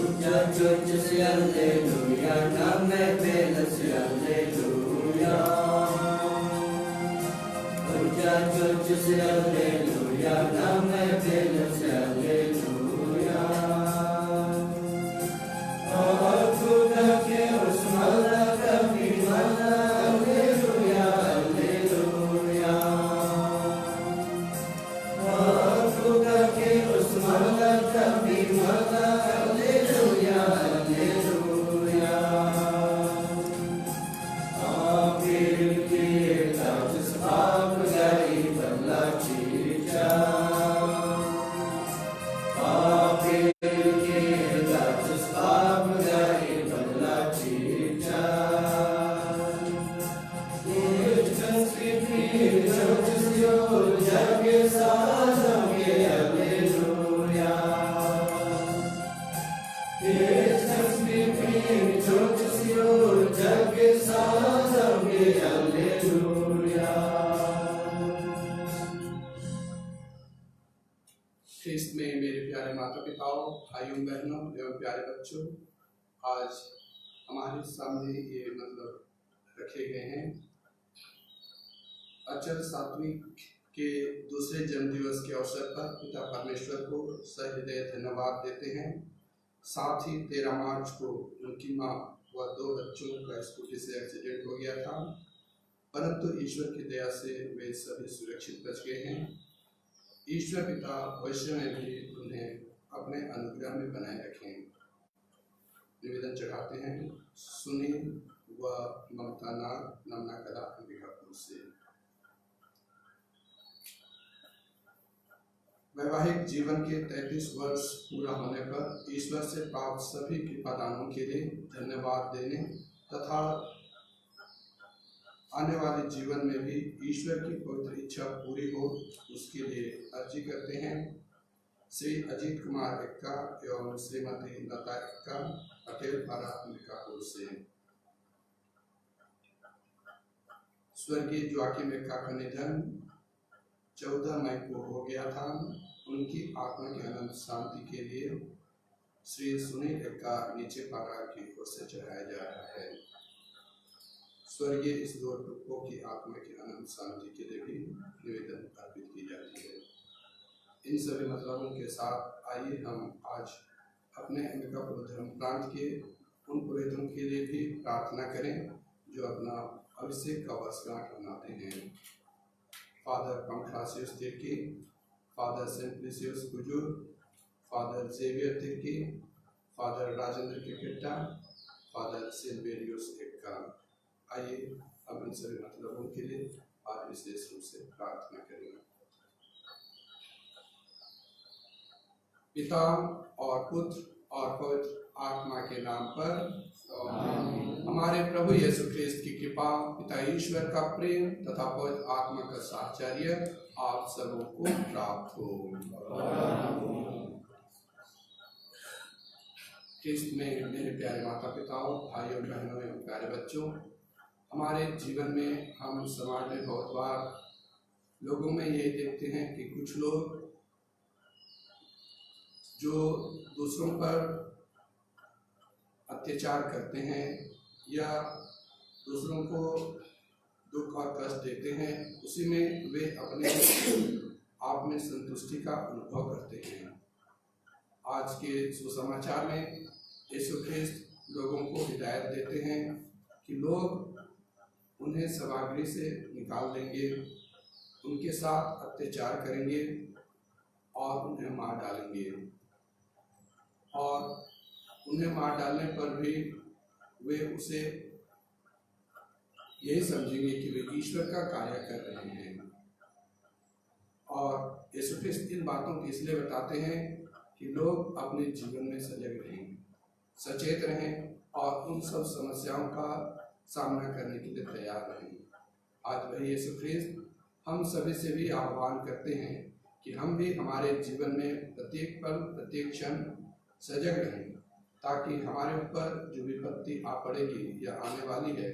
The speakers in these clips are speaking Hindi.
Churches, Alleluia, Name Venus, Alleluia. Churches, Alleluia, Name Venus, Alleluia. Akuda ke usmala kabimala, Alleluia, Alleluia. Akuda ke usmala kabimala. ख्रिस्त में मेरे प्यारे माता पिताओं, भाइयों बहनों एवं प्यारे बच्चों, आज हमारे सामने ये रखे गए हैं अचल सात्विक के दूसरे जन्मदिवस के अवसर पर पिता परमेश्वर को सहृदय धन्यवाद देते हैं। साथ ही 13 मार्च को उनकी माँ व 2 बच्चों का स्कूटी से एक्सीडेंट हो गया था, परंतु ईश्वर की दया से वे सभी सुरक्षित बच गए हैं। ईश्वर पिता भविष्य में भी उन्हें अपने अनुग्रह में बनाए रखें। निवेदन चढ़ाते हैं सुनील व ममता नाग, नमना कला, अंबिकापुर से। वैवाहिक जीवन के 33 वर्ष पूरा होने पर ईश्वर से प्राप्त सभी कृपादानों के लिए धन्यवाद देने तथा आने वाले जीवन में भी ईश्वर की पवित्र इच्छा पूरी हो, उसके लिए अर्जी करते हैं। श्री अजीत कुमार एक्का एवं श्रीमती लता एक्का, पटेल पारा, अंबिकापुर से। स्वर्गीय जोआकिम एक्का का निधन 14 मई को हो गया था। उनकी आत्मा की अनंत शांति के लिए श्री सुनील एक्का नीचे पारा की ओर से चढ़ाया जा रहा है। स्वर्गीय इस 2 टुकड़ों की आत्मा की अनंत शांति के लिए भी निवेदन अर्पित की जाती है। इन सभी मतलबों के साथ आइए हम आज अपने अंबिकापुर धर्म प्रांत के उन पुरोहितों के लिए भी प्रार्थना करें जो अपना अभिषेक का वर्षगांठ मनाते हैं। Father Pancratius Tirkey, Father Simplicius Kujur, Father Xavier Tirkey, Father Rajendra Kiketa, Father Silverius Ekka. आइए अब इन सभी मतलबों के लिए आज विशेष रूप से प्रार्थना करेंगे। पिता और पुत्र और पवित्र आत्मा के नाम पर हमारे प्रभु यीशु ख्रिस्त की कृपा, पिता ईश्वर का प्रेम तथा पवित्र आत्मा का साहचर्य आप सबों को प्राप्त हो। ख्रिस्त में मेरे प्यारे माता पिताओं, भाइयों बहनों एवं प्यारे बच्चों, हमारे जीवन में हम समाज में बहुत बार लोगों में ये देखते हैं कि कुछ लोग जो दूसरों पर अत्याचार करते हैं या दूसरों को दुख और कष्ट देते हैं, उसी में वे अपने आप में संतुष्टि का अनुभव करते हैं। आज के सुसमाचार में यीशु ख्रिस्त लोगों को हिदायत देते हैं कि लोग उन्हें सभागृह से निकाल देंगे, उनके साथ अत्याचार करेंगे और उन्हें मार डालेंगे, और उन्हें मार डालने पर भी वे उसे यही समझेंगे कि वे ईश्वर का कार्य कर रहे हैं। और यीशु ख्रिस्त इन बातों को इसलिए बताते हैं कि लोग अपने जीवन में सजग रहें, सचेत रहें और उन सब समस्याओं का सामना करने के लिए तैयार रहें। आज वही यीशु ख्रिस्त हम सभी से भी आह्वान करते हैं कि हम भी हमारे जीवन में प्रत्येक पल प्रत्येक क्षण सजग रहें, ताकि हमारे ऊपर जो विपत्ति आ पड़ेगी या आने वाली है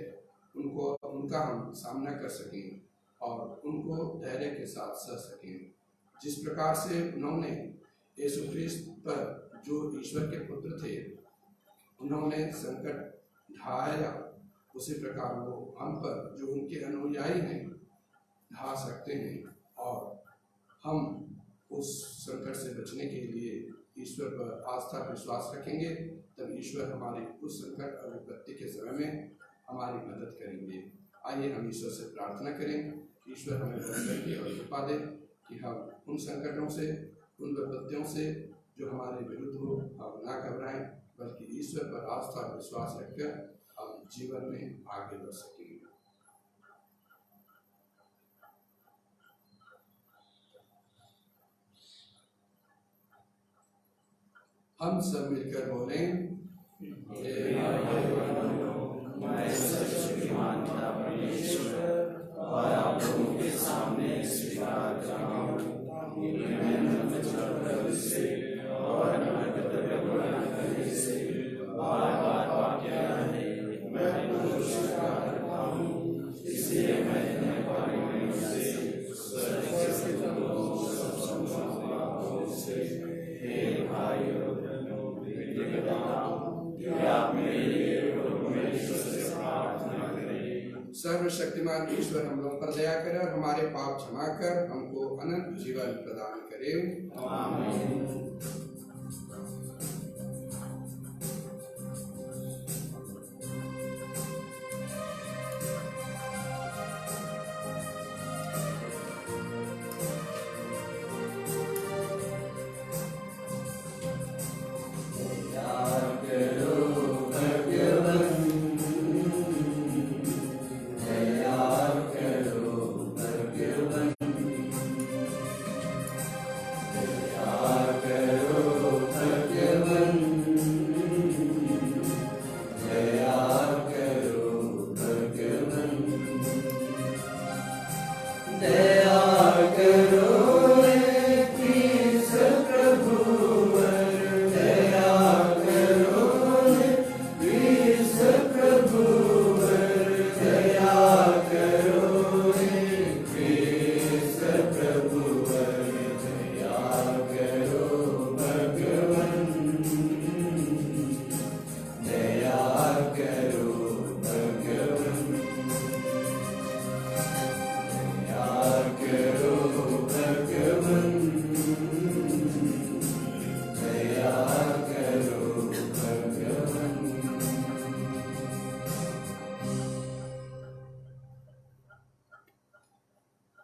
उनका हम सामना कर सकें और उनको धैर्य के साथ सह सकें। जिस प्रकार से उन्होंने यीशु ख्रिस्त पर, जो ईश्वर के पुत्र थे, उन्होंने संकट ढाया, उसी प्रकार वो हम पर जो उनके अनुयायी हैं ढा सकते हैं, और हम उस संकट से बचने के लिए ईश्वर पर आस्था विश्वास रखेंगे, तब ईश्वर हमारे उस संकट और विपत्ति के समय में हमारी मदद करेंगे। आइए हम ईश्वर से प्रार्थना करें, ईश्वर हमें बरकत की और कृपा दे कि हम उन संकटों से, उन विपत्तियों से जो हमारे विरुद्ध हो, हम ना घबराएं, बल्कि ईश्वर पर आस्था और विश्वास रखकर हम जीवन में आगे बढ़ सकेंगे। हम सब मिलकर बोलें, मैं सर्वशक्तिमान पिता परमेश्वर और आप लोगों के सामने स्वीकार करता हूँ कि मैं मन से और कर्तव्य करने से बार-बार पाप किया है। मैं दोष करता हूँ, इसलिए मैं पानी से हे भाइयों, आप मेरे लिए प्रार्थना करें। सर्वशक्तिमान ईश्वर हम लोगों पर दया करे और हमारे पाप क्षमा कर हमको अनंत जीवन प्रदान करे। आमीन।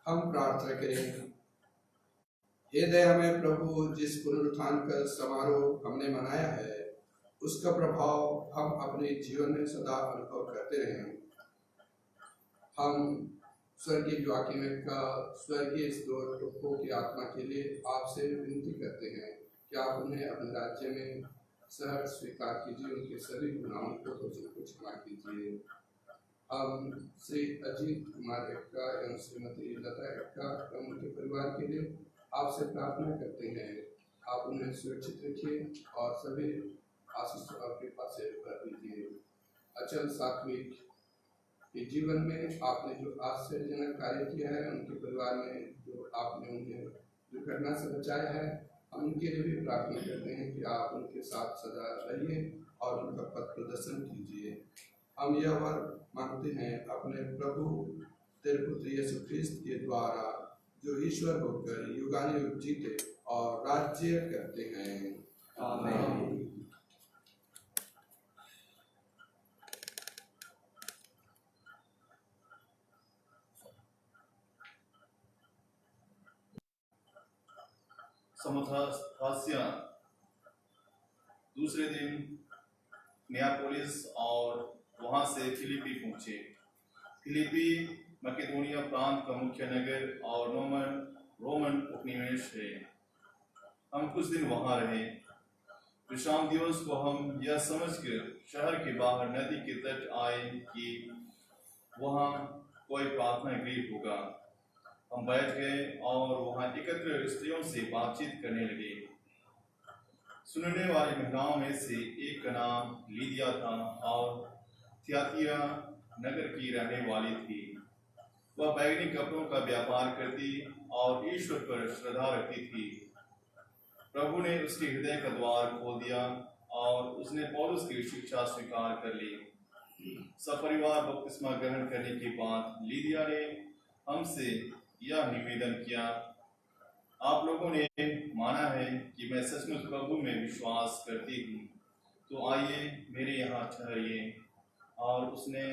हम प्रार्थना करें। हे दया में प्रभु, जिस पुनरुत्थान का समारोह हमने मनाया है उसका प्रभाव हम अपने जीवन में सदा अनुभव करते रहें। हम स्वर्गीय जोआकिम का स्वर्गीय इस दो टुकड़ों की आत्मा के लिए आपसे विनती करते हैं कि आप उन्हें अपने राज्य में सहर्ष स्वीकार कीजिए, उनके सभी गुनाहों को क्षमा कीजिए। हम श्री अजीत कुमार एक्का एवं श्रीमती लता एक्का एवं उनके परिवार के लिए आपसे प्रार्थना करते हैं, आप उन्हें सुरक्षित रखिए और सभी आशीष और कृपा से भर दीजिए। अचल सात्विक के जीवन में आपने जो आश्चर्यजनक कार्य किया है, उनके परिवार में जो आपने उन्हें दुर्घटना से बचाया है, हम उनके लिए भी प्रार्थना करते हैं कि आप उनके साथ सदा रहिए और उनका पथ प्रदर्शन कीजिए। हम यह वर मांगते हैं अपने प्रभु तेरे पुत्र यीशु ख्रिस्त के द्वारा, जो ईश्वर होकर युगानुयुग जीते और राज्य करते हैं। आमीन। समथास्या दूसरे दिन नियापोलिस और वहां से फिलिपी पहुंचे। फिलिपी मकेदोनिया प्रांत का मुख्य नगर और रोमन उपनिवेश है। हम कुछ दिन वहां रहे। विश्राम दिवस को हम यह समझकर शहर के बाहर नदी के तट आए कि वहां कोई प्रार्थना गृह होगा। हम बैठ गए और वहां एकत्र स्त्रियों से बातचीत करने लगे। सुनने वाली महिलाओं में से एक का नाम लीदिया था और थियातिरा नगर की रहने वाली थी। वह बैगनी कपड़ों का व्यापार करती और ईश्वर पर श्रद्धा रखती थी। प्रभु ने उसके हृदय का द्वार खोल दिया और उसने पौलुस की शिक्षा स्वीकार कर ली। सपरिवार बपतिस्मा ग्रहण करने के बाद लीदिया ने हमसे यह निवेदन किया, आप लोगों ने माना है कि मैं सचमुच प्रभु में विश्वास करती हूँ, तो आइए मेरे यहाँ ठहरिए। और उसने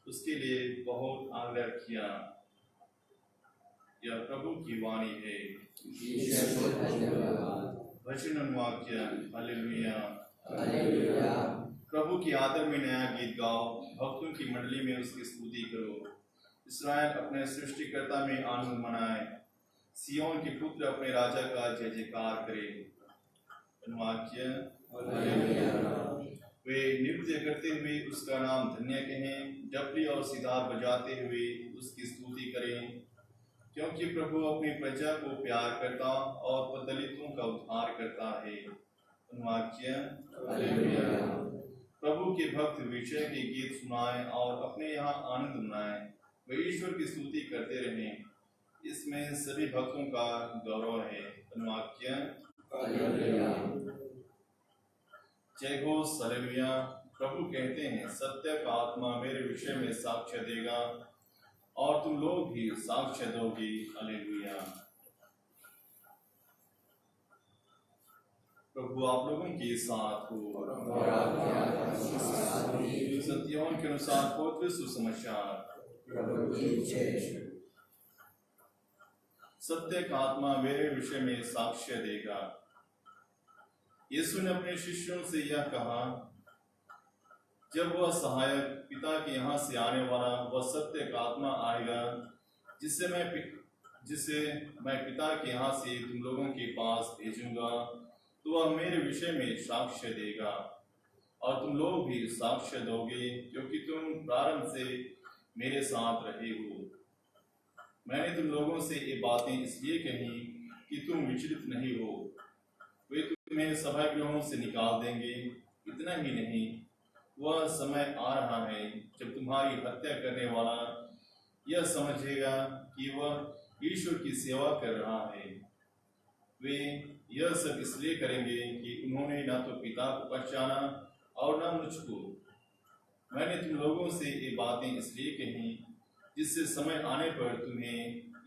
उसके लिए बहुत आग्रह किया। यह प्रभु की वाणी है। वचन वाक्य। हालेलुया। प्रभु की आदर में नया गीत गाओ, भक्तों की मंडली में उसकी स्तुति करो। इस्राएल अपने सृष्टिकर्ता में आनंद मनाए, सियोन के पुत्र अपने राजा का जय जयकार करे। वाक्य। वे नृत्य करते हुए उसका नाम धन्य कहें, डफली और सितार बजाते हुए उसकी स्तुति करें, क्योंकि प्रभु अपनी प्रजा को प्यार करता और दलितों का उद्धार करता है। वाक्य। प्रभु के भक्त विजय के गीत सुनाएं और अपने यहाँ आनंद मनाएं, वे ईश्वर की स्तुति करते रहें, इसमें सभी भक्तों का गौरव है। वाक्य। जय घोष। हालेलुया। प्रभु कहते हैं, सत्य का आत्मा मेरे विषय में साक्ष्य देगा और तुम लोग भी साक्ष्य दोगी। हालेलुया। प्रभु आप लोगों के साथ हो। सत्यों के अनुसार पवित्र सुसमाचार। सत्य का आत्मा मेरे विषय में साक्ष्य देगा। यीशु ने अपने शिष्यों से यह कहा, जब वह सहायक पिता के यहाँ से आने वाला वह सत्य का आत्मा आएगा, जिसे मैं पिता के यहाँ से तुम लोगों के पास भेजूंगा, तो वह मेरे विषय में साक्ष्य देगा और तुम लोग भी साक्ष्य दोगे, क्योंकि तुम प्रारंभ से मेरे साथ रहे हो। मैंने तुम लोगों से ये बातें इसलिए कही कि तुम विचलित नहीं हो। वे तुम्हें सभागृहों से निकाल देंगे। इतना ही नहीं, वह समय आ रहा है जब तुम्हारी हत्या करने वाला यह समझेगा कि वह ईश्वर की सेवा कर रहा है। वे यह सब इसलिए करेंगे कि उन्होंने न तो पिता को पहचाना और न मुझको। मैंने तुम लोगों से ये बातें इसलिए कही जिससे समय आने पर तुम्हें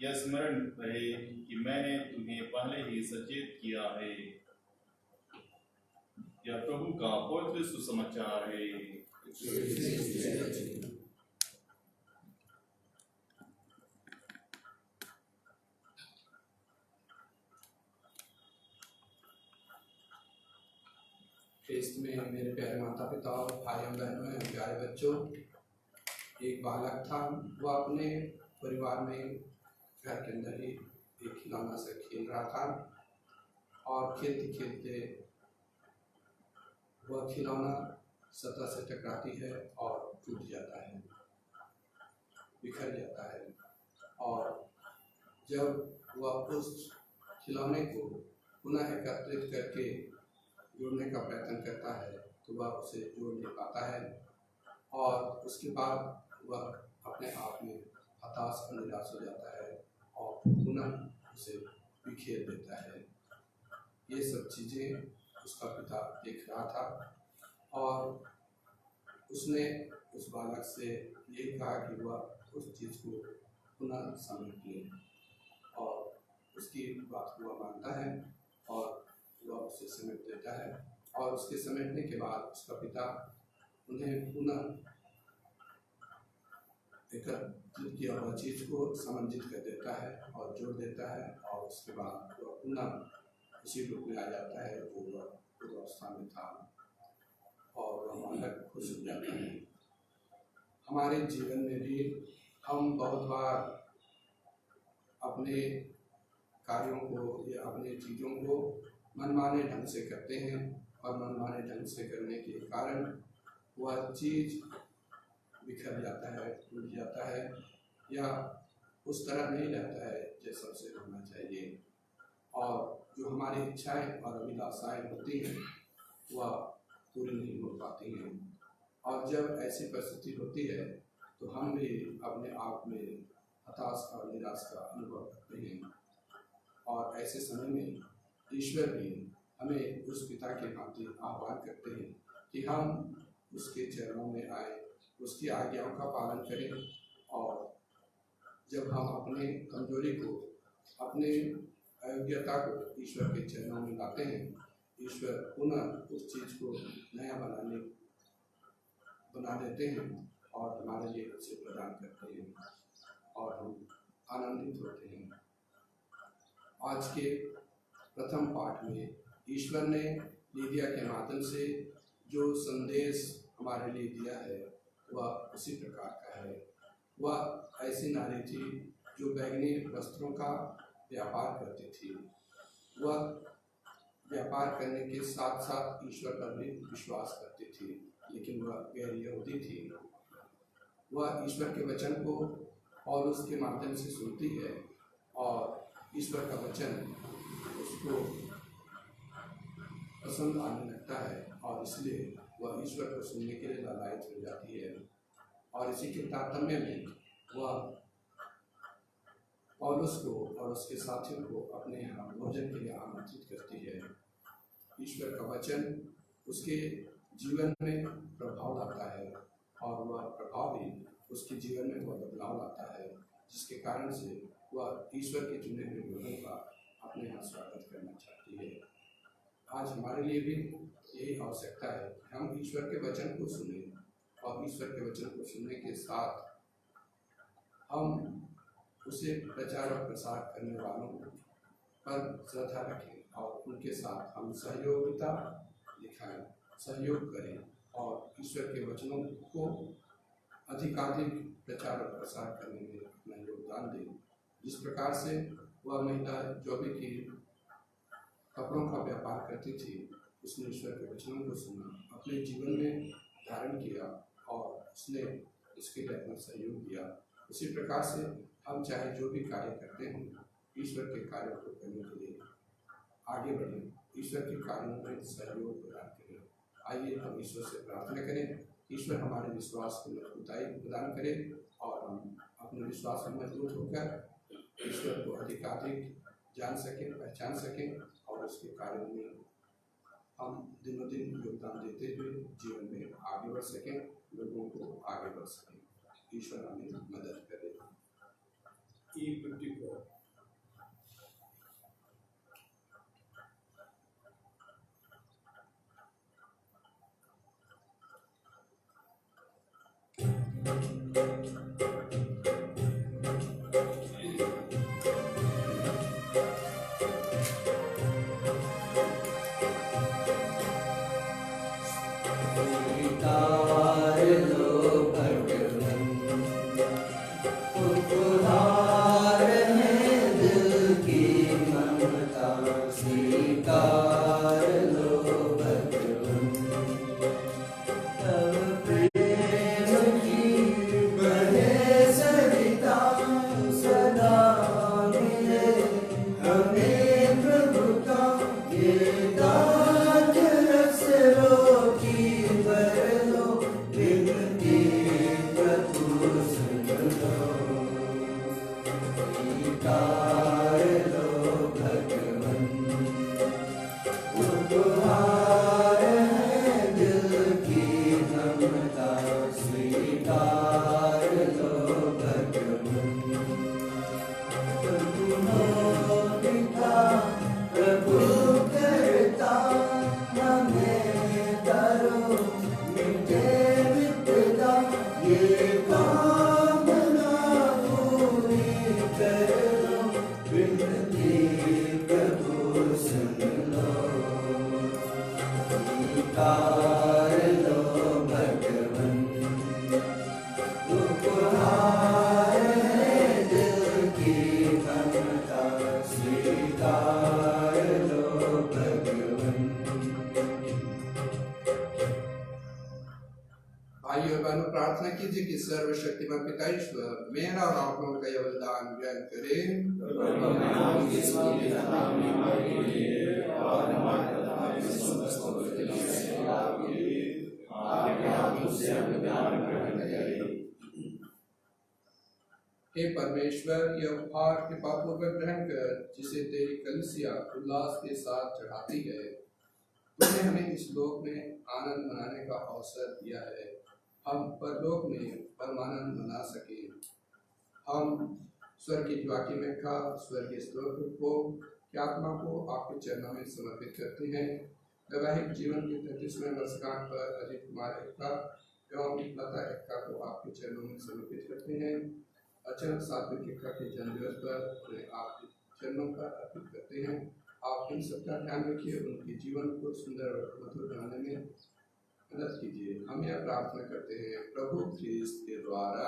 यह स्मरण रहे कि मैंने तुम्हें पहले ही सचेत किया है। यह प्रभु का पवित्र सुसमाचार है। ख्रिस्त में मेरे प्यारे माता पिता और भाई बहनों और प्यारे बच्चों, एक बालक था। वह अपने परिवार में घर के अंदर ही एक खिलौना से खेल रहा था और खेलते खेलते वह खिलौना सतह से टकराती है और टूट जाता है, बिखर जाता है। और जब वह उस खिलौने को पुनः एकत्रित करके जोड़ने का प्रयत्न करता है तो वह उसे जोड़ नहीं पाता है और उसके बाद वह अपने आप में हताश और निराश हो जाता है और पुनः उसे बिखेर देता है। ये सब चीज़ें उसका पिता देख रहा था और उसने उस बालक से ये कहा कि वह उस चीज़ को पुनः समेट ले और उसकी बात को वह मानता है और वह उसे समेट देता है। और उसके समेटने के बाद उसका पिता उन्हें पुनः एकत्रित किया हुआ चीज़ को समन्वित कर देता है और जोड़ देता है और उसके बाद वह पुनः उसी रूप में आ जाता है जो वह पूर्वावस्था में था और वह बालक खुश हो जाता है। हमारे जीवन में भी हम बहुत बार अपने कार्यों को या अपने चीज़ों को मनमाने ढंग से करते हैं और मनमाने ढंग से करने के कारण वह चीज़ बिखर जाता है, टूट जाता है या उस तरह नहीं रहता है जैसा उसे होना चाहिए और जो हमारी इच्छाएं और अभिलाषाएं होती हैं वह पूरी नहीं हो पाती हैं। और जब ऐसी परिस्थिति होती है तो हम भी अपने आप में हताश और निराश का अनुभव करते हैं और ऐसे समय में ईश्वर भी हमें उस पिता के भांति आह्वान करते हैं कि हम उसके चरणों में आए, उसकी आज्ञाओं का पालन करें, और जब हम अपने कमजोरी को, अपने अयोग्यता को ईश्वर के चरणों में लाते हैं, ईश्वर पुनः उस चीज को नया बना देते हैं और हमारे लिए उसे प्रदान करते हैं और हम आनंदित होते हैं। आज के प्रथम पाठ में ईश्वर ने लीदिया के माध्यम से जो संदेश हमारे लिए दिया है वह उसी प्रकार का है। वह ऐसी नारी थी जो बैंगनी वस्त्रों का व्यापार करती थी। वह व्यापार करने के साथ साथ ईश्वर पर भी विश्वास करती थी, लेकिन वह गैर यहूदी थी। वह ईश्वर के वचन को और उसके माध्यम से सुनती है और ईश्वर का वचन उसको पसंद आने लगता है और इसलिए वह ईश्वर को सुनने के लिए लालायित हो जाती है। और इसी के तारतम्य में वह पौलुस को और उसके साथियों को अपने यहाँ भोजन के लिए आमंत्रित करती है। ईश्वर का वचन उसके जीवन में प्रभाव लाता है और वह प्रभाव भी उसके जीवन में वह बदलाव लाता है, जिसके कारण से वह ईश्वर के चुने हुए लोगों का अपने यहाँ स्वागत करना चाहती है। आज हमारे लिए भी यही आवश्यकता है कि हम ईश्वर के वचन को सुने और ईश्वर के वचन को सुनने के साथ हम उसे प्रचार और प्रसार करने वालों पर श्रद्धा रखें और उनके साथ हम सहयोगिता दिखाएं, सहयोग करें और ईश्वर के वचनों को अधिकाधिक प्रचार और प्रसार करने में अपना योगदान दें। जिस प्रकार से वह महिला जो भी की कपड़ों का व्यापार करती थी, उसने ईश्वर के वचनों को सुना, अपने जीवन में धारण किया और उसने इसके लिए अपना सहयोग दिया। उसी प्रकार से हम चाहे जो भी कार्य करते हैं, ईश्वर के कार्यों को करने के लिए आगे बढ़ें, ईश्वर के कार्यों में सहयोग प्रदान करें। आइए हम ईश्वर से प्रार्थना करें, ईश्वर हमारे विश्वास को मजबूताई प्रदान करे और हम अपने विश्वास में मजबूत होकर ईश्वर को अधिकाधिक जान सकें, पहचान सकें और उसके कार्यों में हम दिनों दिन योगदान देते हुए जीवन में आगे बढ़ सकें, लोगों को आगे बढ़ सकें। ईश्वर हमें मदद करे। E54 प्रार्थना कीजिए कि सर्वशक्तिमान पिता ईश्वर मेरा और आप लोगों का योगदान ग्रहण करें। हे परमेश्वर, यह उपहार के पापों पर ग्रहण कर जिसे तेरी कलीसिया उल्लास के साथ चढ़ाती है, तूने हमें इस लोक में आनंद मनाने का अवसर दिया है, हम परलोक में परमानंद मना सके। हम स्वर्गीय वाक्य में का स्वर्गीय स्तोत्र को की आत्मा को आपके चरणों में समर्पित करते हैं। वैवाहिक जीवन के 33वें वर्षगांठ पर अजित कुमार एक्का एवं लता एक्का को आपके चरणों में समर्पित करते हैं। अचल सात्विक एक्का के जन्मदिवस पर उन्हें आपके चरणों पर अर्पित करते हैं। आप इन सबका ध्यान रखिए, उनके जीवन को सुंदर और मधुर बनाने में मदद कीजिए। हम यह प्रार्थना करते हैं प्रभु ख्रीस्त के द्वारा,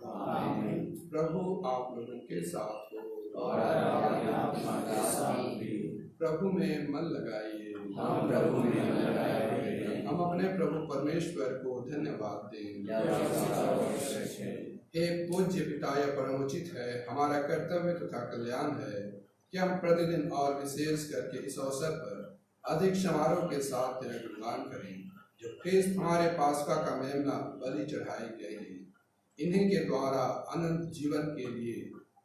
आमीन। प्रभु आप लोगों के साथ हो और आपकी आत्मा के साथ भी। प्रभु में मन लगाइए, हम प्रभु में मन लगाए। हम अपने प्रभु परमेश्वर को धन्यवाद दें। हे पूज्य पिता, यह परमोचित है, हमारा कर्तव्य तथा कल्याण है कि हम प्रतिदिन और विशेष करके इस अवसर पर अधिक समारोह के साथ तेरा गुणगान करें। जो ख्रीस्त हमारे पास्का का मेमना बलि चढ़ाए गए हैं, इन्हीं के द्वारा अनंत जीवन के लिए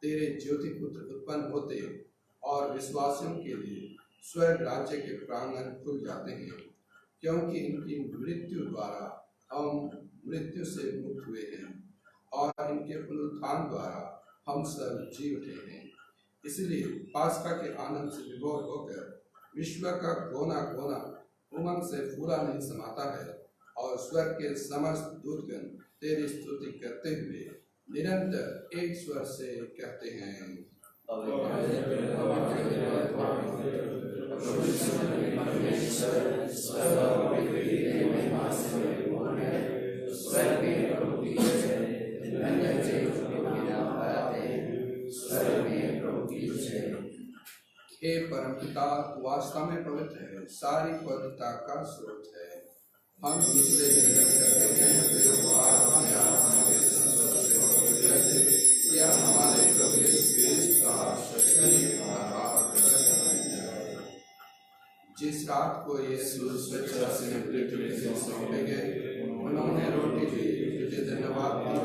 तेरे ज्योति पुत्र उत्पन्न होते और विश्वासियों के लिए स्वर्ग राज्य के प्रांगण खुल जाते हैं, क्योंकि इनकी मृत्यु द्वारा हम मृत्यु से मुक्त हुए हैं और इनके पुनरुत्थान द्वारा हम सब जी उठे हैं। इसलिए पास्का के आनंद से विभोर होकर विश्व का कोना कोना उमंग से फूला नहीं समाता है और स्वर्ग के समस्त दूतगण तेरी स्तुति करते हुए निरंतर एक स्वर से कहते हैं, हे परमपिता, वास्तव में पवित्र है, सारी पवित्रता का स्रोत है। हम तुझसे निवेदन करते हैं या हमारे प्रभु यीशु ख्रीस्त का शरीर जिस रात को यीशु स्वेच्छा से पृथ्वी से सौंपे गए, उन्होंने रोटी ली, तुझे धन्यवाद दिया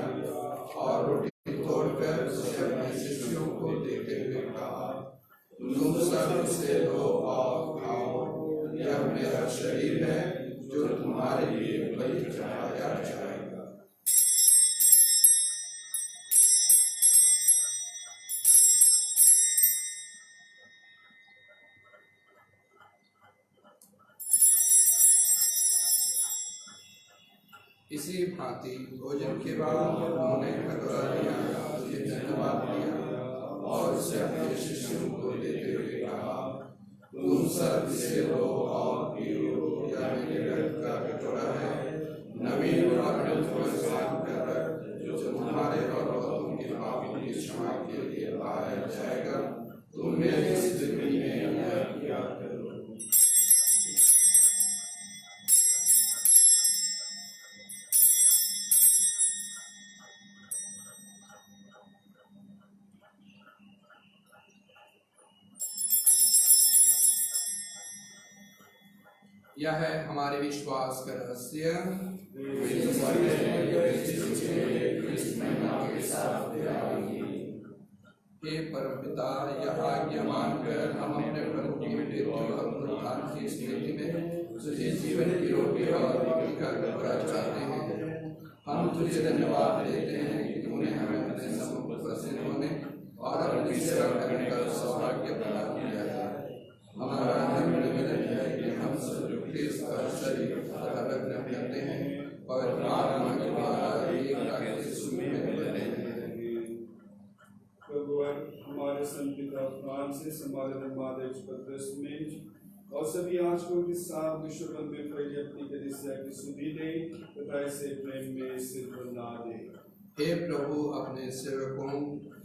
और रोटी तोड़कर अपने शिष्यों को देते हुए कहा, तुम सब इसे लो और खाओ, यह मेरा शरीर है जो तुम्हारे लिए बलि चढ़ाया जाएगा। इसी भांति भोजन के बाद उन्होंने कटोरा लिया, तुझे धन्यवाद दिया और उसे अपने शिष्यों को देते हुए कहा, तुम सब इसे लो और पियो, यह मेरे रक्त का कटोरा है, नवीन और अनंत स्नान कर जो तुम्हारे और बहुतों के पापों की क्षमा के लिए पाया जाएगा। तुम मेरी स्मृति में यह किया करो। यह है हमारे विश्वास का रहस्य। हे परमपिता, यह आज्ञा मानकर हम अपने प्रभु की मृत्यु और पुनरुत्थान की स्मृति में तुझे जीवन की रोटी और मुक्ति का कटोरा चढ़ाते हैं। हम तुझे धन्यवाद देते हैं कि तूने हमें अपने सम्मुख प्रसन्न होने और अपनी सेवा करने का सौभाग्य प्रदान किया है। हमारा निवेदन है कि हम सब जो ख्रीस्त का शरीर तथा रक्त करते हैं और आत्मा के द्वारा एक रात यीशु में बने हैं। प्रभु हमारे संपिता फ्रांसिस, हमारे धर्माध्यक्ष पत्रस और सभी आंचकों के साथ विश्व में फैली अपनी कलीसिया की सुधि दे तथा इसे प्रेम में सिर बना दे। हे प्रभु, अपने सेवकों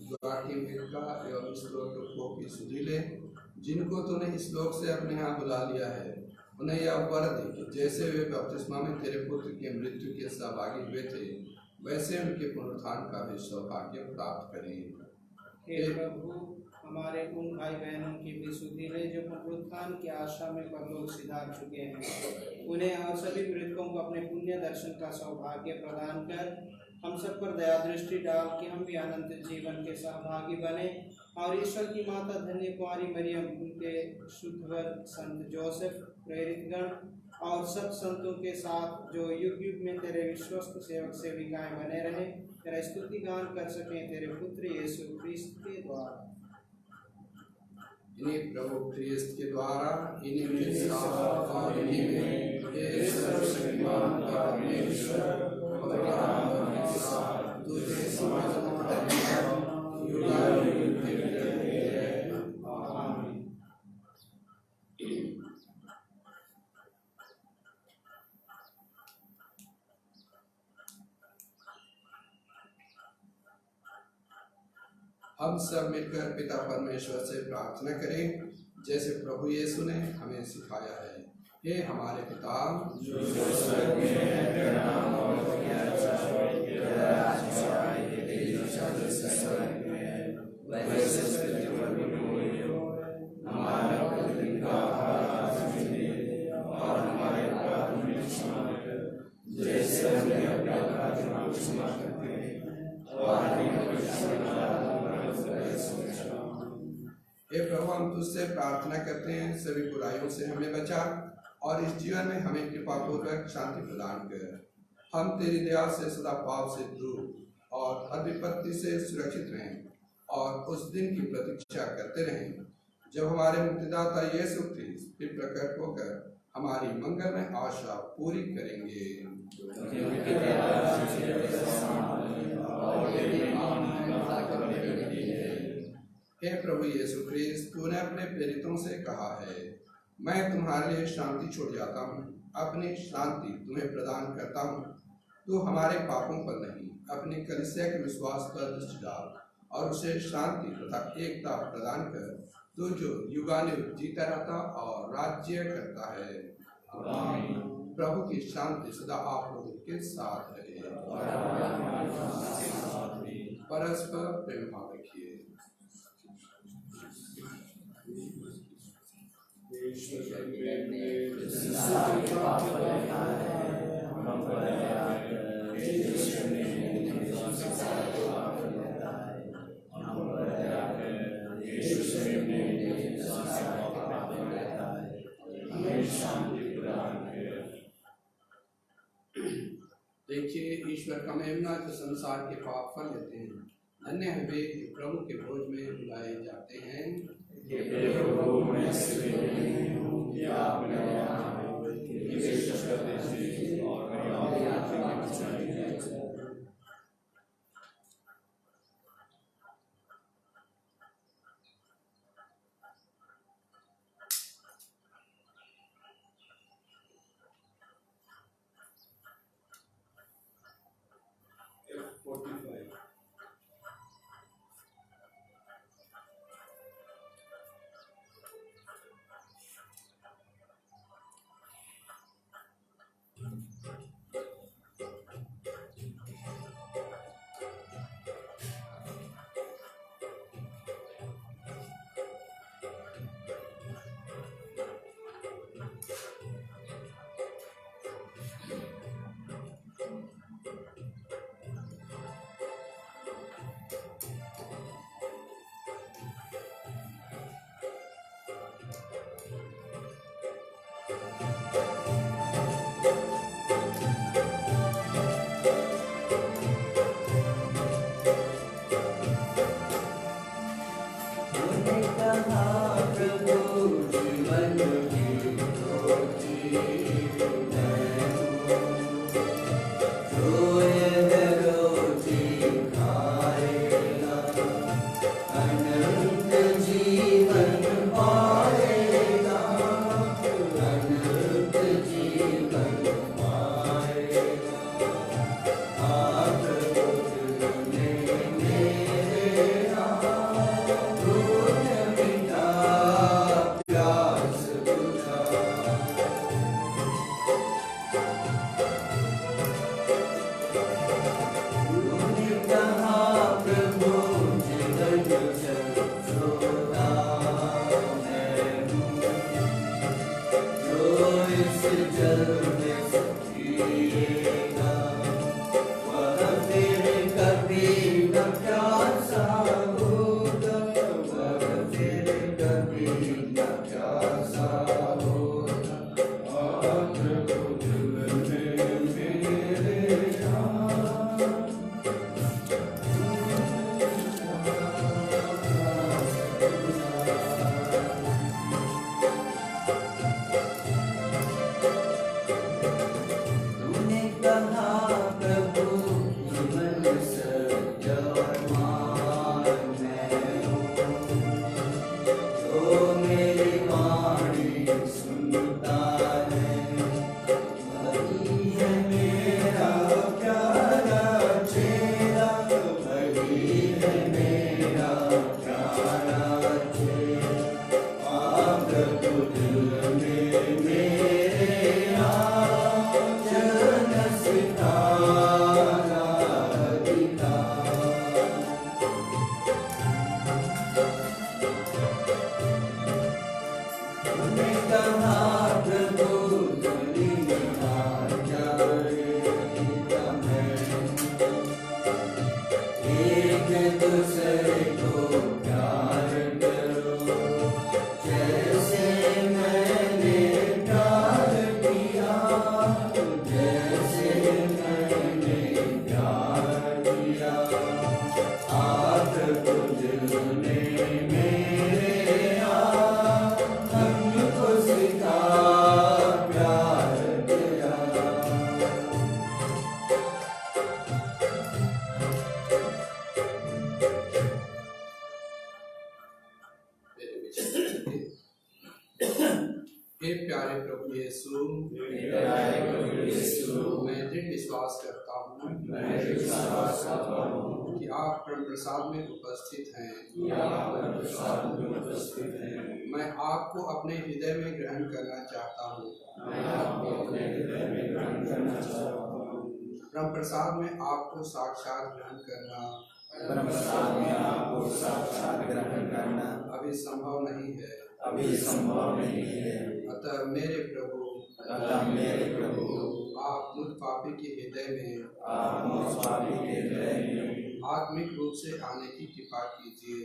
जोआकिम एक्का एवं इस लोक की सुधि ले, जिनको तूने इस लोक से अपने यहाँ बुला लिया है, उन्हें यह वर दे कि जैसे वे बपतिस्मा में तेरे पुत्र की मृत्यु के सहभागी हुए थे, वैसे उनके पुनरुत्थान का भी सौभाग्य प्राप्त करें। हे प्रभु, हमारे उन भाई बहनों की भी सुधि ले जो पुनरुत्थान की आशा में परलोक सिधार चुके हैं, उन्हें और सभी मृतकों को अपने पुण्य दर्शन का सौभाग्य प्रदान कर हम सब पर दया दृष्टि डाल कि हम भी अनंत जीवन के सहभागी बने और ईश्वर की माता धन्य कुमारी मरियम, उनके शुद्धवर संत जोसेफ, प्रेरितगण और सब संतों के साथ जो युग युग में तेरे विश्वस्त सेवक सेविकाएं बने रहे, तेरा स्तुति गान कर सकें तेरे पुत्र यीशु ख्रिस्त के द्वारा। इन्हीं प्रभु ख्रिस्त के द्वारा, इन्हीं के साथ और इन्हीं में हे सर्वशक्तिमान परमेश्वर, खुदावंद के साथ तुझे समर्पण करता हूं, युगानुयुग तेरे है। आमीन। हम सब मिलकर पिता परमेश्वर से प्रार्थना करें जैसे प्रभु यीशु ने हमें सिखाया है। हे हमारे पिता जो स्वर्ग में है, तेरा नाम पवित्र किया जाए, तेरा राज्य आए, तेरी इच्छा जैसे स्वर्ग में है वैसे पृथ्वी पर भी हो। हमारा प्रतिदिन का आहार आज हमें दे और हमारे अपराध हमें क्षमा कर जैसे हमने अपने अपराधियों को क्षमा करते हैं, और हमें परीक्षा में न डाल। हे प्रभु, हम तुझसे प्रार्थना करते हैं सभी बुराइयों से हमें बचा और इस जीवन में हमें कृपा पूर्वक शांति प्रदान कर। हम तेरी दया से सदा पाप से दूर और हर विपत्ति से सुरक्षित रहें और उस दिन की प्रतीक्षा करते रहें जब हमारे मुक्तिदाता यीशु ख्रिस्त फिर प्रकट होकर हमारी मंगलमय आशा पूरी करेंगे। हे प्रभु यीशु ख्रिस्त, तूने अपने प्रेरितों से कहा है, मैं तुम्हारे लिए शांति छोड़ जाता हूँ, अपनी शांति तुम्हें प्रदान करता हूँ। तू हमारे पापों पर नहीं, अपनी कलीसिया के विश्वास पर दृष्टि डाल और उसे शांति तथा एकता प्रदान कर, तू जो युगानुयुग जीता रहता और राज्य करता है। आमीन। प्रभु की शांति सदा आप लोगों के साथ रहे। परस्पर प्रेम भाव रखिए। देखिए, ईश्वर का मेमना जो संसार के पाप फल लेते हैं, धन्य है वे प्रभु के भोज में बुलाए जाते हैं। जल में सखिएगा वह मैं दृढ़ विश्वास करता हूँ कि आप परम प्रसाद में उपस्थित हैं। मैं आपको अपने हृदय में ग्रहण करना चाहता हूँ। परम प्रसाद में आपको साक्षात ग्रहण करना अभी संभव नहीं है। अतः मेरे प्रभु आप मुझ पापी के हृदय में आत्मिक रूप से आने की कृपा कीजिए।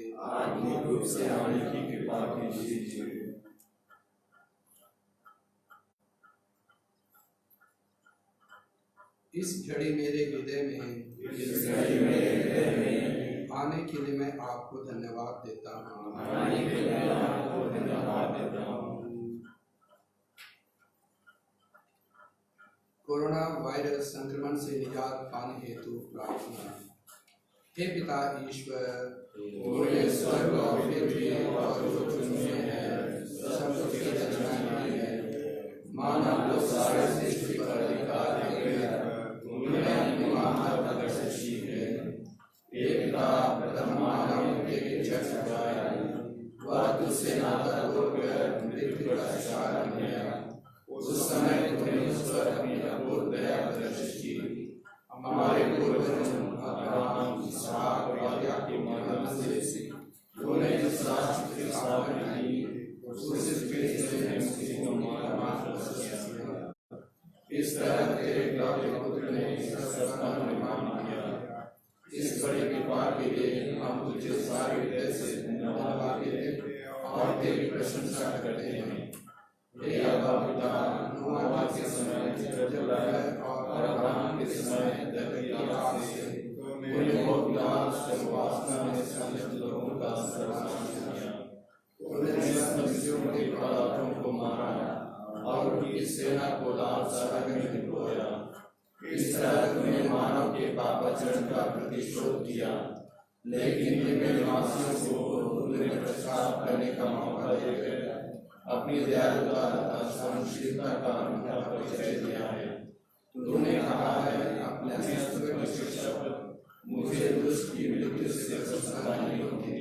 इस घड़ी मेरे हृदय में आने के लिए मैं आपको धन्यवाद देता हूँ। कोरोना वायरस संक्रमण से निजात पाने हेतु प्रार्थना। हे पिता ईश्वर, तूने स्वर्ग और पृथ्वी और जो कुछ में है सब कुछ की रचना की है। मानव को सारे सृष्टि पर अधिकार देकर तूने अपनी महान प्रदर्शन की है। हे पिता, प्रथम मानव के चर्च कराया, वह तुझसे नाता तोड़कर मृत्यु का शिकार बन गया। उस समय तूने उस पर अपनी अपूर्व दया प्रदर्शित की। हमारे पूर्वजों अब्राहम, इसहाक और याकूब के नाम से तूने इस राष्ट्र की स्थापना की। उस पृथ्वी से मुक्ति को मार्गदर्शन किया। इस तरह तेरे इकलौते पुत्र ने सबका निर्माण किया। इस बड़ी कृपा के लिए हम तुझे सारे हृदय से धन्यवाद देते और तेरी प्रशंसा करते हैं। हे अब्बा पिता, नूह के समय जब लहर और अब्राहम के समय धरती आग से तूने बहुत विलास वासना में समस्त लोगों का सर्वनाश किया। तूने सब मनुष्यों के पदार्थों को मारा और उनकी सेना को लाल सागर में डुबोया। इस तरह तूने मानव के पापाचरण का प्रतिशोध किया, लेकिन निवासियों को तूने पश्चाताप करने का मौका देकर अपनी दयालुता तथा सहनशीलता का अनूठा परिचय दिया है। तूने कहा है, अपने अस्तित्व की शपथ, मुझे दुष्ट की मृत्यु से प्रसन्नता नहीं होती,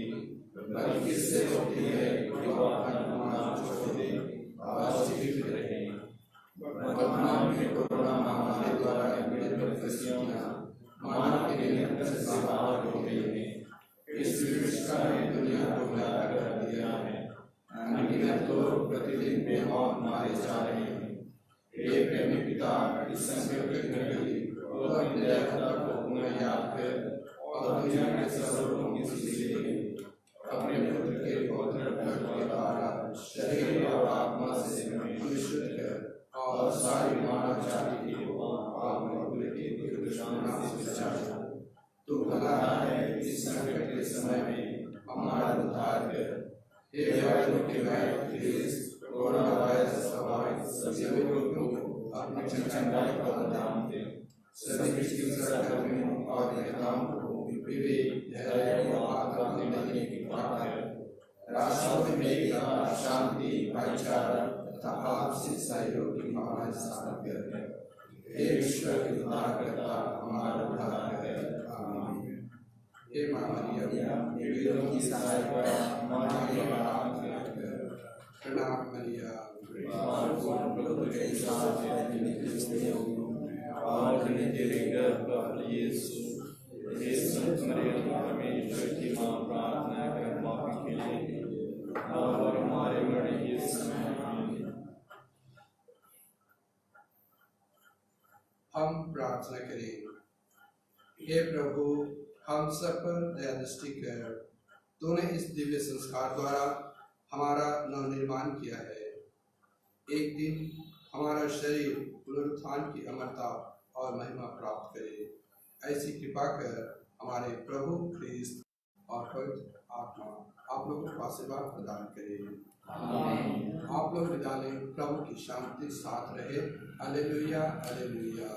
बल्कि इससे होती है कि वह अपना गुनाह छोड़ दे और जीवित रहे। वर्तमान में कोरोना महामारी द्वारा निर्मित परिस्थितियां मानव के नियंत्रण से बाहर हो गई हैं। इस विभीषिका ने दुनिया को घायल कर दिया है। अनगिनत लोग प्रतिदिन बेमौत मारे जा रहे हैं। हे प्रेमी पिता, इस संकट की घड़ी और अपनी दयालुता को पुनः याद कर और दुनिया के सब लोगों की सुधि दे। अपने पुत्र के पवित्र रक्त के द्वारा शरीर और आत्मा से विशुद्ध कर और सारी मानव जाति की पाप की दुष्टता से बचा। तू भला है, इस संकट के समय में हमारा उद्धार कर। हे वैद्यों के वैद्य कोरोना वायरस प्रभावित सभी लोगों को अपनी चंगाई का वरदान दे। सभी चिकित्सा कर्मियों और नेताओं को विवेक, धैर्य और आत्मा देने की कृपा कर। राष्ट्रों में एकता, शांति, भाईचारा तथा आपसी सहयोग की भावना स्थापित कर। हे ईश्वर के उद्धारकर्ता, हमारा उद्धार कर। आमीन। हे माँ मरियम, निर्विरोध की सहायता हमारे लिए प्रार्थना कर। प्रणाम मरिया, प्रभु के साथ और तेरे गर्भ का यीशु। हे संत मरियम, परमेश्वर की माँ, प्रार्थना कर पापी के लिए और हमारे मरने के समय। आमीन। हम प्रार्थना करें। हे प्रभु, हम सब पर दया दृष्टि कर। तूने इस दिव्य संस्कार द्वारा हमारा नवनिर्माण किया है। एक दिन हमारा शरीर पुनरुत्थान की अमरता और महिमा प्राप्त करे। ऐसी कृपा कर हमारे प्रभु ख्रिस्त और पवित्र आत्मा आप लोगों को आशीर्वाद प्रदान करे। आप लोग विदा लें। प्रभु की शांति साथ रहे। Hallelujah, hallelujah.